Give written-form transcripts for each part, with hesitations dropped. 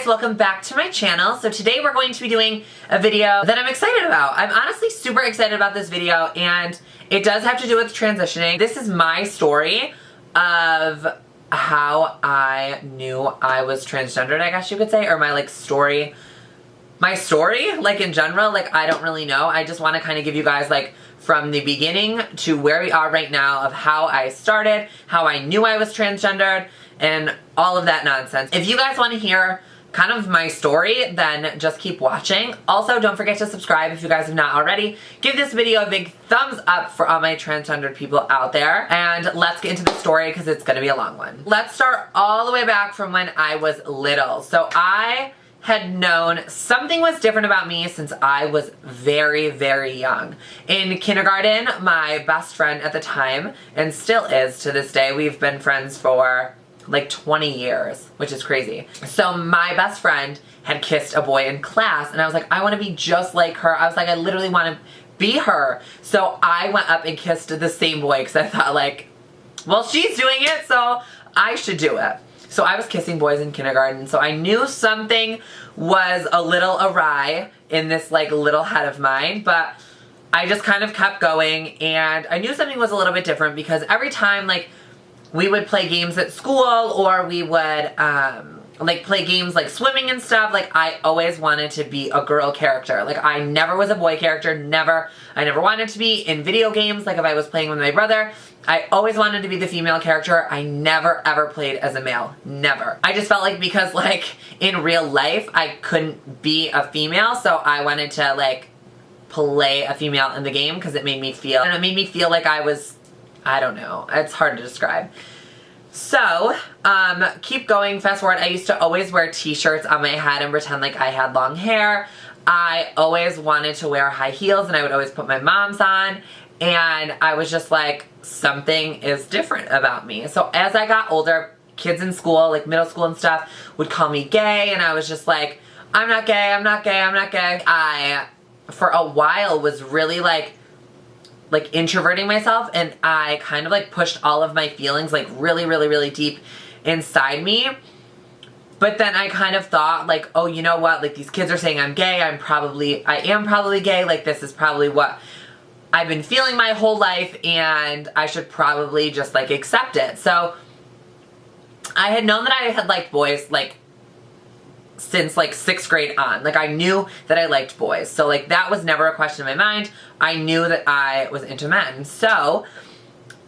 guys, welcome back to my channel. So today we're going to be doing a video that I'm excited about. I'm honestly super excited about this video, and it does have to do with transitioning. This is my story of how I knew I was transgendered, I guess you could say, or my story, like in general, like I don't really know. I just want to kind of give you guys like from the beginning to where we are right now of how I started, how I knew I was transgendered, and all of that nonsense. If you guys want to hear kind of my story, then just keep watching. Also, don't forget to subscribe if you guys have not already. Give this video a big thumbs up for all my transgendered people out there. And let's get into the story because it's going to be a long one. Let's start all the way back from when I was little. So I had known something was different about me since I was very, very young. In kindergarten, my best friend at the time, and still is to this day, we've been friends for like 20 years, which is crazy. So my best friend had kissed a boy in class, and I was like, I want to be just like her. I was like, I literally want to be her. So I went up and kissed the same boy because I thought like, well, she's doing it, so I should do it. So I was kissing boys in kindergarten, so I knew something was a little awry in this like little head of mine, but I just kind of kept going, and I knew something was a little bit different because every time like we would play games at school, or we would like play games like swimming and stuff, like I always wanted to be a girl character. Like I never was a boy character, never. I never wanted to be in video games. Like if I was playing with my brother, I always wanted to be the female character. I never ever played as a male, never. I just felt like because like in real life I couldn't be a female, so I wanted to like play a female in the game because it made me feel, and it made me feel like I was, I don't know, it's hard to describe. So, keep going, fast forward, I used to always wear t-shirts on my head and pretend like I had long hair. I always wanted to wear high heels, and I would always put my mom's on, and I was just like, something is different about me. So as I got older, kids in school, like middle school and stuff, would call me gay, and I was just like, I'm not gay, I'm not gay, I'm not gay. I, for a while, was really like introverting myself, and I kind of like pushed all of my feelings like really, really, really deep inside me. But then I kind of thought like, oh, you know what? Like these kids are saying I'm gay. I am probably gay. Like this is probably what I've been feeling my whole life, and I should probably just like accept it. So I had known that I had liked boys like since like 6th grade on. Like I knew that I liked boys. So like that was never a question in my mind. I knew that I was into men. So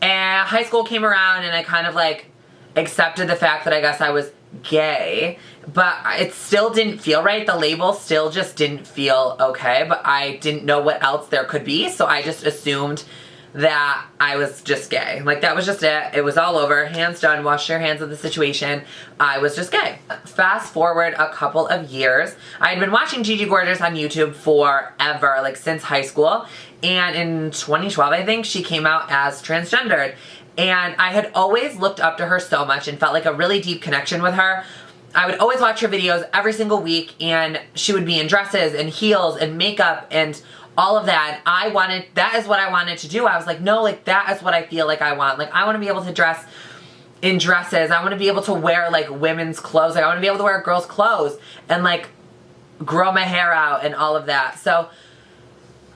high school came around, and I kind of like accepted the fact that I guess I was gay, but it still didn't feel right. The label still just didn't feel okay, but I didn't know what else there could be, so I just assumed that I was just gay. Like that was just it. It was all over. Hands done. Wash your hands of the situation. I was just gay. Fast forward a couple of years. I had been watching Gigi Gorgeous on YouTube forever, like since high school. And in 2012, I think, she came out as transgendered. And I had always looked up to her so much and felt like a really deep connection with her. I would always watch her videos every single week, and she would be in dresses and heels and makeup and all of that. That is what I wanted to do. I was like, no, like that is what I feel like I want. Like I want to be able to dress in dresses. I want to be able to wear like women's clothes. Like I want to be able to wear girls' clothes and like grow my hair out and all of that. So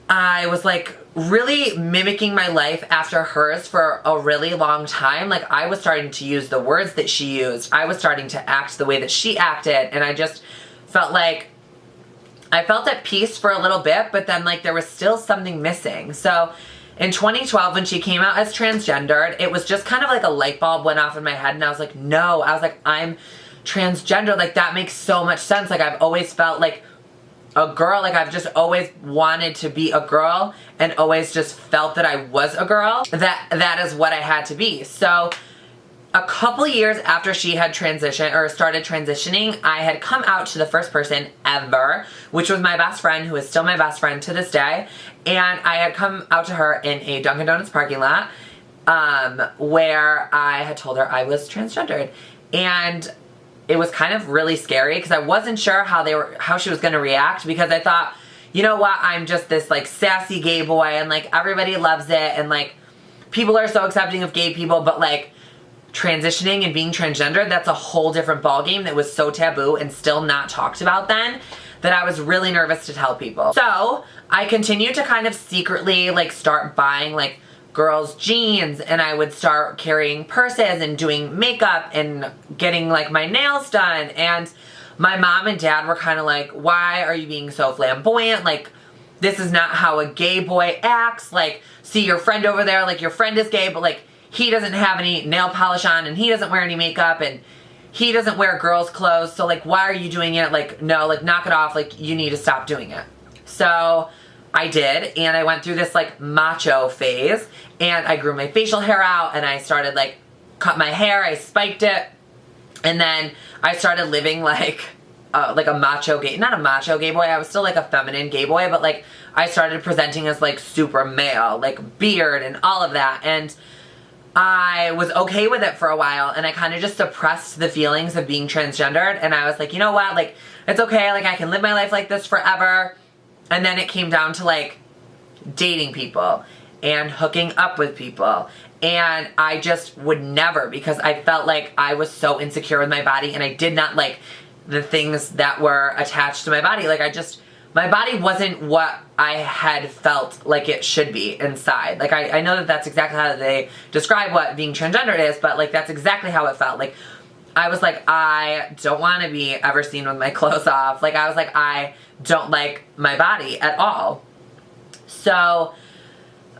I was like really mimicking my life after hers for a really long time. Like I was starting to use the words that she used. I was starting to act the way that she acted, and I just felt like I felt at peace for a little bit, but then like there was still something missing. So in 2012, when she came out as transgendered, it was just kind of like a light bulb went off in my head, and I was like, no, I was like, I'm transgender. Like that makes so much sense. Like I've always felt like a girl. Like I've just always wanted to be a girl, and always just felt that I was a girl. That is what I had to be. So a couple years after she had transitioned or started transitioning, I had come out to the first person ever, which was my best friend, who is still my best friend to this day. And I had come out to her in a Dunkin' Donuts parking lot, where I had told her I was transgendered. And it was kind of really scary because I wasn't sure how she was going to react, because I thought, you know what, I'm just this like sassy gay boy, and like everybody loves it, and like people are so accepting of gay people, but like transitioning and being transgender, that's a whole different ballgame that was so taboo and still not talked about then, that I was really nervous to tell people. So I continued to kind of secretly like start buying like girls' jeans, and I would start carrying purses and doing makeup and getting like my nails done. And my mom and dad were kind of like, why are you being so flamboyant? Like, this is not how a gay boy acts. Like, see your friend over there, like your friend is gay, but like he doesn't have any nail polish on and he doesn't wear any makeup and he doesn't wear girls' clothes. So like, why are you doing it? Like, no, like knock it off. Like, you need to stop doing it. So I did, and I went through this like macho phase, and I grew my facial hair out, and I started like cut my hair, I spiked it, and then I started living like a macho gay, not a macho gay boy, I was still like a feminine gay boy, but like I started presenting as like super male, like beard and all of that, and I was okay with it for a while, and I kind of just suppressed the feelings of being transgendered, and I was like, you know what, like it's okay, like I can live my life like this forever. And then it came down to like dating people and hooking up with people. And I just would never, because I felt like I was so insecure with my body and I did not like the things that were attached to my body. Like my body wasn't what I had felt like it should be inside. Like I know that that's exactly how they describe what being transgendered is, but like that's exactly how it felt. Like I was like, I don't want to be ever seen with my clothes off. Like I was like, I don't like my body at all. So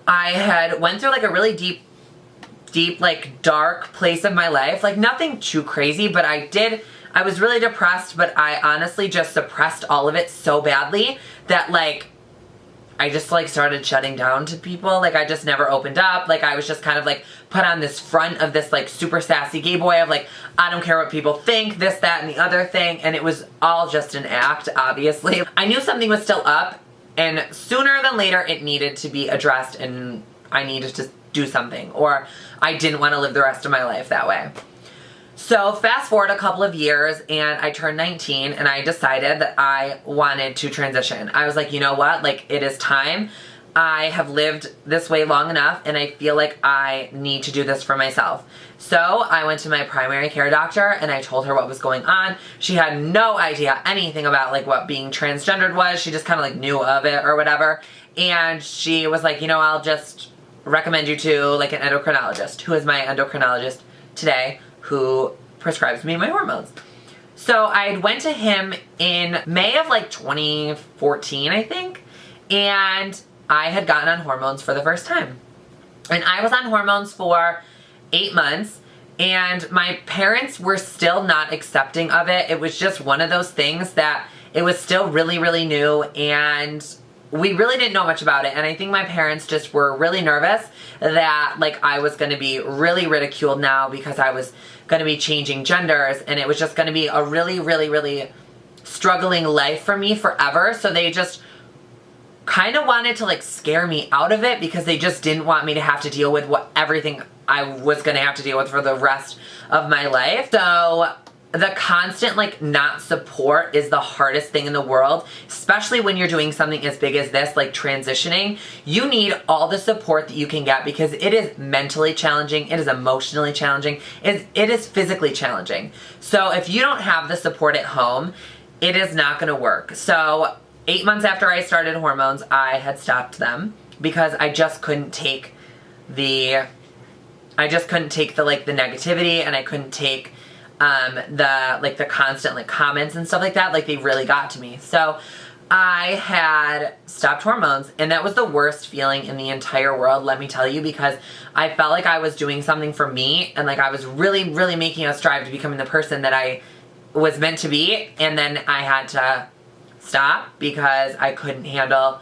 I had went through like a really deep like dark place of my life. Like nothing too crazy, but I was really depressed, but I honestly just suppressed all of it so badly that like I just like started shutting down to people. Like I just never opened up. Like I was just kind of like put on this front of this like super sassy gay boy of like, I don't care what people think, this, that, and the other thing. And it was all just an act, obviously. I knew something was still up, and sooner than later it needed to be addressed and I needed to do something, or I didn't want to live the rest of my life that way. So fast forward a couple of years and I turned 19 and I decided that I wanted to transition. I was like, you know what, like it is time. I have lived this way long enough and I feel like I need to do this for myself. So I went to my primary care doctor and I told her what was going on. She had no idea anything about like what being transgendered was. She just kind of like knew of it or whatever. And she was like, you know, I'll just recommend you to like an endocrinologist, who is my endocrinologist today, who prescribes me my hormones. So I went to him in May of like 2014, I think, and I had gotten on hormones for the first time. And I was on hormones for 8 months, and my parents were still not accepting of it. It was just one of those things that it was still really, really new, and we really didn't know much about it. And I think my parents just were really nervous that like I was going to be really ridiculed now because I was going to be changing genders, and it was just going to be a really, really, really struggling life for me forever. So they just kind of wanted to like scare me out of it because they just didn't want me to have to deal with everything I was going to have to deal with for the rest of my life. So the constant like not support is the hardest thing in the world, especially when you're doing something as big as this, like transitioning. You need all the support that you can get because it is mentally challenging, it is emotionally challenging, it is physically challenging. So if you don't have the support at home, it is not going to work. So 8 months after I started hormones, I had stopped them because I just couldn't take the like the negativity, and I couldn't take the constant like comments and stuff like that. Like they really got to me. So I had stopped hormones, and that was the worst feeling in the entire world, let me tell you, because I felt like I was doing something for me, and like I was really, really making a strive to becoming the person that I was meant to be. And then I had to stop because I couldn't handle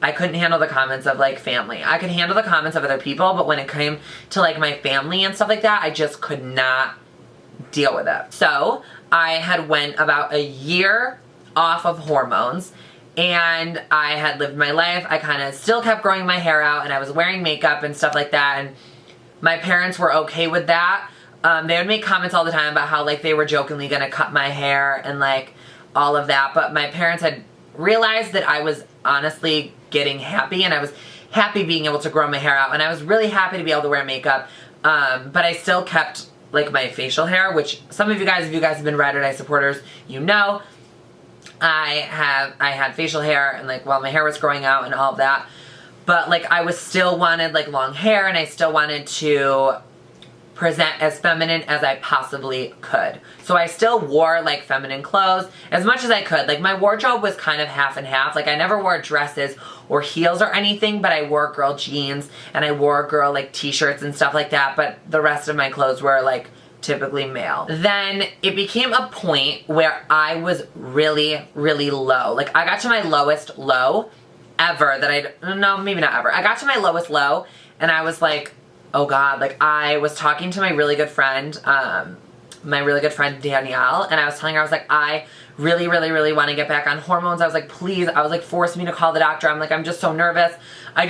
the comments of like family. I could handle the comments of other people, but when it came to like my family and stuff like that, I just could not deal with it. So I had went about a year off of hormones, and I had lived my life. I kind of still kept growing my hair out, and I was wearing makeup and stuff like that, and my parents were okay with that. They would make comments all the time about how like they were jokingly gonna cut my hair and like all of that, but my parents had realized that I was honestly getting happy, and I was happy being able to grow my hair out, and I was really happy to be able to wear makeup, but I still kept like my facial hair, which some of you guys, if you guys have been Ride or Die supporters, you know, I had facial hair and like while my hair was growing out and all of that, but like I was still wanted like long hair and I still wanted to present as feminine as I possibly could. So I still wore like feminine clothes as much as I could. Like my wardrobe was kind of half and half. Like I never wore dresses or heels or anything, but I wore girl jeans and I wore girl like t-shirts and stuff like that, but the rest of my clothes were like typically male. Then it became a point where I was really, really low. Like I got to my lowest low ever no, maybe not ever. I got to my lowest low and I was like, oh God, like I was talking to my really good friend Danielle, and I was telling her, I was like, I really, really, really want to get back on hormones. I was like, please, I was like, force me to call the doctor. I'm like, I'm just so nervous. I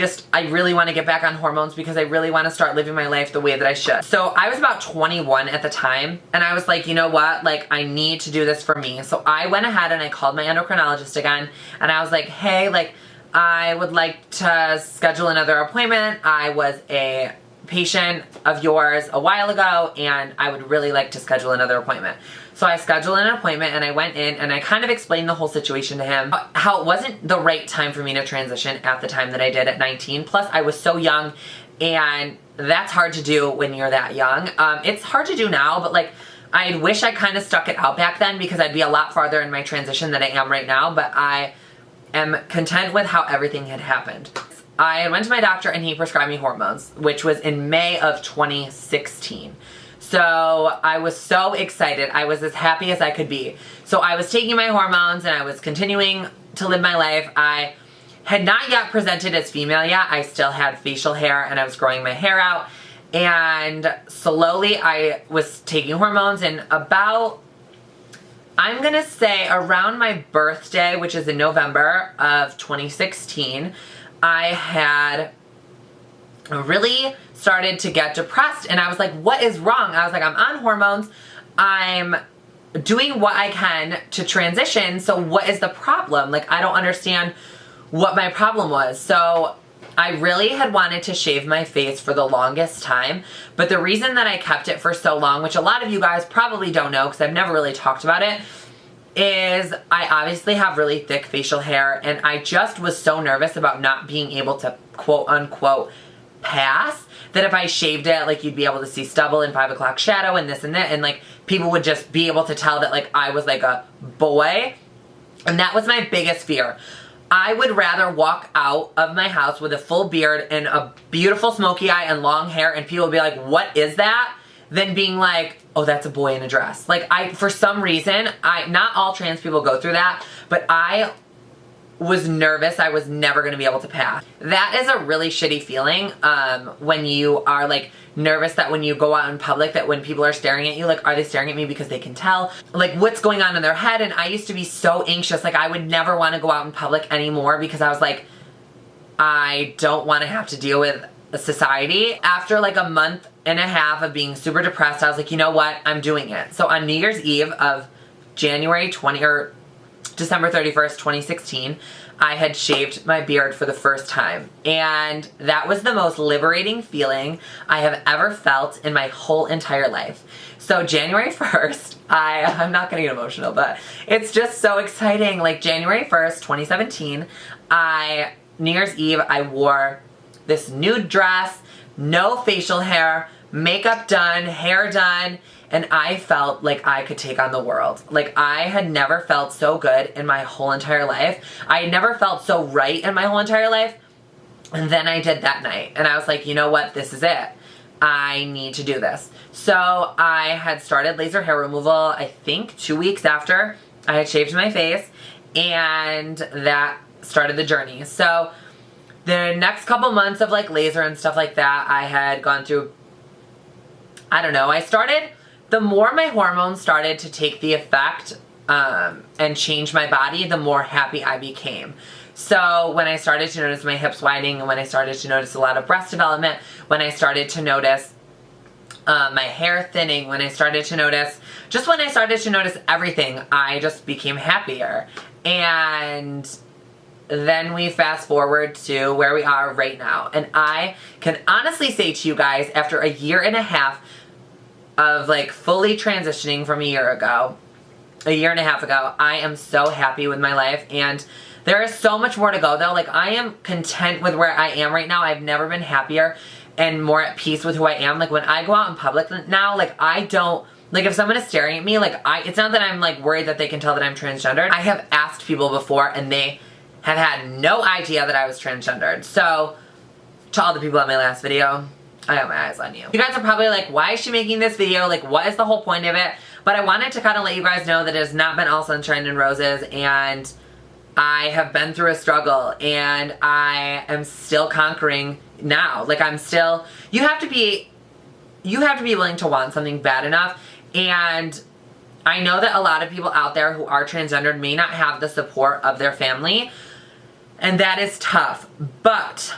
really want to get back on hormones because I really want to start living my life the way that I should. So I was about 21 at the time, and I was like, you know what? Like, I need to do this for me. So I went ahead and I called my endocrinologist again, and I was like, hey, like, I would like to schedule another appointment. I was a patient of yours a while ago and I would really like to schedule another appointment. So I scheduled an appointment and I went in and I kind of explained the whole situation to him, how it wasn't the right time for me to transition at the time that I did at 19. Plus I was so young and that's hard to do when you're that young. It's hard to do now, but like I wish I kind of stuck it out back then because I'd be a lot farther in my transition than I am right now, but I am content with how everything had happened. I went to my doctor and he prescribed me hormones, which was in May of 2016. So I was so excited. I was as happy as I could be. So I was taking my hormones and I was continuing to live my life. I had not yet presented as female yet. I still had facial hair and I was growing my hair out. And slowly I was taking hormones, and about, I'm gonna say around my birthday, which is in November of 2016, I had really started to get depressed and I was like, what is wrong? I was like, I'm on hormones. I'm doing what I can to transition. So what is the problem? Like, I don't understand what my problem was. So I really had wanted to shave my face for the longest time. But the reason that I kept it for so long, which a lot of you guys probably don't know because I've never really talked about it, is I obviously have really thick facial hair and I just was so nervous about not being able to quote unquote pass that if I shaved it, like you'd be able to see stubble and 5 o'clock shadow and this and that, and like people would just be able to tell that like I was like a boy. And that was my biggest fear. I would rather walk out of my house with a full beard and a beautiful smoky eye and long hair and people would be like, what is that? Than being like, oh, that's a boy in a dress. Like for some reason, not all trans people go through that, but I was nervous I was never going to be able to pass. That is a really shitty feeling when you are like nervous that when you go out in public, that when people are staring at you, like, are they staring at me because they can tell like what's going on in their head? And I used to be so anxious. Like I would never want to go out in public anymore because I was like, I don't want to have to deal with society. After like a month and a half of being super depressed, I was like, you know what? I'm doing it. So on New Year's Eve of December 31st, 2016, I had shaved my beard for the first time. And that was the most liberating feeling I have ever felt in my whole entire life. So January 1st, I'm not gonna get emotional, but it's just so exciting. Like January 1st, 2017, New Year's Eve, I wore this nude dress, no facial hair, makeup done, hair done, and I felt like I could take on the world. Like I had never felt so good in my whole entire life. I had never felt so right in my whole entire life. And then I did that night. And I was like, you know what? This is it. I need to do this. So I had started laser hair removal, I think 2 weeks after I had shaved my face. And that started the journey. So the next couple months of like laser and stuff like that, I had gone through, I don't know, the more my hormones started to take the effect and change my body, the more happy I became. So when I started to notice my hips widening, and when I started to notice a lot of breast development, when I started to notice my hair thinning, when I started to notice everything, I just became happier. And then we fast forward to where we are right now. And I can honestly say to you guys, after a year and a half, of like fully transitioning from a year and a half ago. I am so happy with my life, and there is so much more to go though. Like, I am content with where I am right now. I've never been happier and more at peace with who I am. Like, when I go out in public now, like, I don't, like, if someone is staring at me, like, it's not that I'm like worried that they can tell that I'm transgendered. I have asked people before and they have had no idea that I was transgendered. So, to all the people on my last video, I got my eyes on you. You guys are probably like, why is she making this video? Like, what is the whole point of it? But I wanted to kind of let you guys know that it has not been all sunshine and roses, and I have been through a struggle, and I am still conquering now. Like, I'm still, you have to be willing to want something bad enough. And I know that a lot of people out there who are transgendered may not have the support of their family, and that is tough. But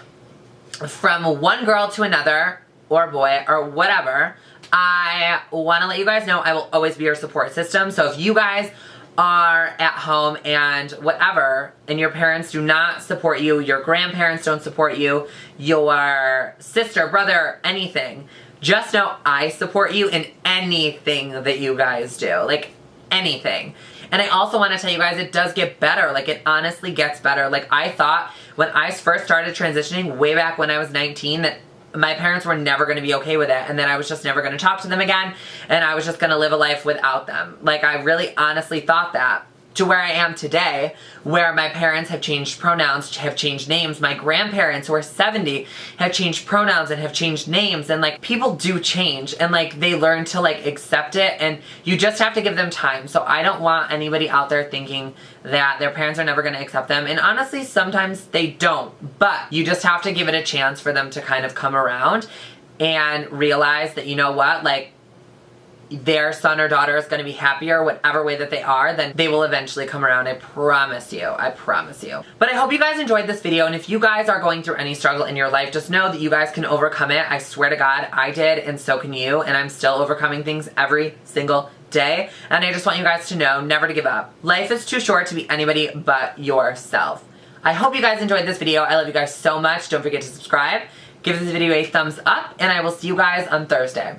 from one girl to another, or boy, or whatever, I want to let you guys know I will always be your support system. So if you guys are at home and whatever, and your parents do not support you, your grandparents don't support you, your sister, brother, anything, just know I support you in anything that you guys do. Like, anything. And I also want to tell you guys, it does get better. Like, it honestly gets better. Like, I thought when I first started transitioning way back when I was 19 that my parents were never going to be okay with it, and then I was just never going to talk to them again, and I was just going to live a life without them. Like, I really honestly thought that. To where I am today, where my parents have changed pronouns, have changed names. My grandparents, who are 70, have changed pronouns and have changed names. And like, people do change, and like, they learn to like accept it, and you just have to give them time. So I don't want anybody out there thinking that their parents are never going to accept them. And honestly, sometimes they don't, but you just have to give it a chance for them to kind of come around and realize that, you know what, like, their son or daughter is going to be happier whatever way that they are, then they will eventually come around. I promise you. I promise you. But I hope you guys enjoyed this video, and if you guys are going through any struggle in your life, just know that you guys can overcome it. I swear to God, I did, and so can you, and I'm still overcoming things every single day, and I just want you guys to know never to give up. Life is too short to be anybody but yourself. I hope you guys enjoyed this video. I love you guys so much. Don't forget to subscribe, give this video a thumbs up, and I will see you guys on Thursday.